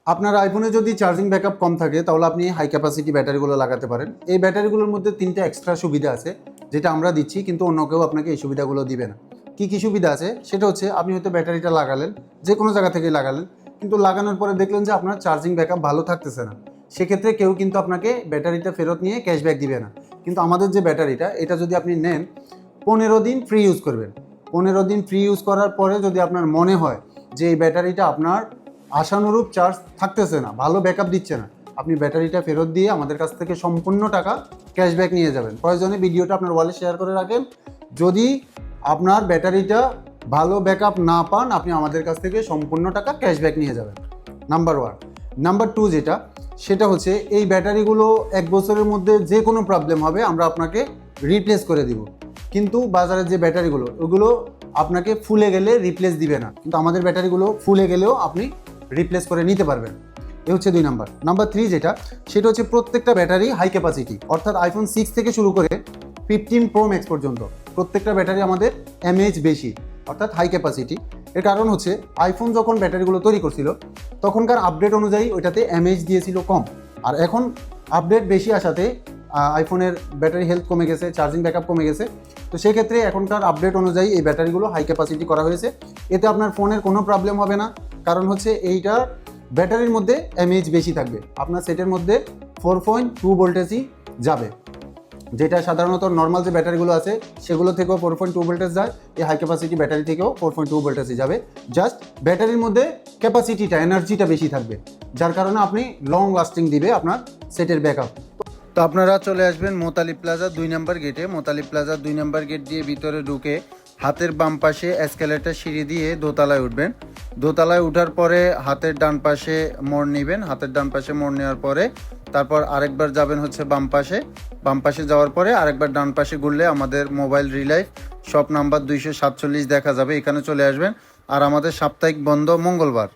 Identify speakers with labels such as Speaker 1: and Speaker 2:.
Speaker 1: আপনার আইফোনে যদি চার্জিং ব্যাকআপ কম থাকে তাহলে আপনি হাই ক্যাপাসিটি ব্যাটারিগুলো লাগাতে পারেন। এই ব্যাটারিগুলোর মধ্যে 3টা এক্সট্রা সুবিধা আছে যেটা আমরা দিচ্ছি, কিন্তু অন্য কেউ আপনাকে এই সুবিধাগুলো দিবে না। কী কী সুবিধা আছে সেটা হচ্ছে, আপনি হয়তো ব্যাটারিটা লাগালেন, যে কোনো জায়গা থেকেই লাগালেন, কিন্তু লাগানোর পরে দেখলেন যে আপনার চার্জিং ব্যাকআপ ভালো থাকতেছে না। সেক্ষেত্রে কেউ কিন্তু আপনাকে ব্যাটারিটা ফেরত নিয়ে ক্যাশব্যাক দিবে না। কিন্তু আমাদের যে ব্যাটারিটা, এটা যদি আপনি নেন 15 দিন ফ্রি ইউজ করবেন। 15 দিন ফ্রি ইউজ করার পরে যদি আপনার মনে হয় যে এই ব্যাটারিটা আপনার আশানুরূপ চার্জ থাকতেছে না, ভালো ব্যাকআপ দিচ্ছে না, আপনি ব্যাটারিটা ফেরত দিয়ে আমাদের কাছ থেকে সম্পূর্ণ টাকা ক্যাশব্যাক নিয়ে যাবেন। প্রয়োজনে ভিডিওটা আপনার ওয়ালে শেয়ার করে রাখেন। যদি আপনার ব্যাটারিটা ভালো ব্যাকআপ না পান, আপনি আমাদের কাছ থেকে সম্পূর্ণ টাকা ক্যাশব্যাক নিয়ে যাবেন। নাম্বার 1। নাম্বার 2 যেটা, সেটা হচ্ছে এই ব্যাটারিগুলো 1 বছরের মধ্যে যে কোনো প্রবলেম হবে আমরা আপনাকে রিপ্লেস করে দিব। কিন্তু বাজারের যে ব্যাটারিগুলো, ওগুলো আপনাকে ফুলে গেলে রিপ্লেস দিবে না, কিন্তু আমাদের ব্যাটারিগুলো ফুলে গেলেও আপনি রিপ্লেস করে নিতে পারবেন। এ হচ্ছে 2 নাম্বার। নাম্বার 3 যেটা, সেটা হচ্ছে প্রত্যেকটা ব্যাটারি হাই ক্যাপাসিটি, অর্থাৎ আইফোন 6 থেকে শুরু করে 15 প্রো ম্যাক্স পর্যন্ত প্রত্যেকটা ব্যাটারি আমাদের এমএএইচ বেশি, অর্থাৎ হাই ক্যাপাসিটি। এর কারণ হচ্ছে আইফোন যখন ব্যাটারিগুলো তৈরি করছিল তখনকার আপডেট অনুযায়ী ওইটাতে এমএএইচ দিয়েছিল কম, আর এখন আপডেট বেশি আসাতে আইফোনের ব্যাটারি হেলথ কমে গেছে, চার্জিং ব্যাকআপ কমে গেছে। তো সেক্ষেত্রে এখনকার আপডেট অনুযায়ী এই ব্যাটারিগুলো হাই ক্যাপাসিটি করা হয়েছে। এতে আপনার ফোনের কোনো প্রবলেম হবে না, কারণ হচ্ছে এইটার ব্যাটারির মধ্যে এমএএইচ বেশি থাকবে। আপনার সেটের মধ্যে 4.2 ভোল্টেজই যাবে, যেটা সাধারণত নর্মাল যে ব্যাটারিগুলো আছে সেগুলো থেকেও 4.2 ভোল্টেজ যায়, এই হাই ক্যাপাসিটি ব্যাটারি থেকেও 4.2 ভোল্টেজই যাবে। জাস্ট ব্যাটারির মধ্যে ক্যাপাসিটিটা, এনার্জিটা বেশি থাকবে, যার কারণে আপনি লং লাস্টিং দিবে আপনার সেটের ব্যাকআপ। তো আপনারা চলে আসবেন মোতালিব প্লাজা 2 নম্বর গেটে। মোতালিব প্লাজা 2 নম্বর গেট দিয়ে ভিতরে ঢুকে হাতের বাম পাশে এসকেলেটর সিঁড়ি দিয়ে দোতলায় উঠবেন। দোতলায় উঠার পরে হাতের ডান পাশে মোড় নেবেন। হাতের ডান পাশে মোড় নেওয়ার পরে তারপর আরেকবার যাবেন হচ্ছে বাম পাশে। বাম পাশে যাওয়ার পরে আরেকবার ডান পাশে ঘুরলে আমাদের মোবাইল রিলাইফ শপ নাম্বার 247 দেখা যাবে, এখানে চলে আসবেন। আর আমাদের সাপ্তাহিক বন্ধ মঙ্গলবার।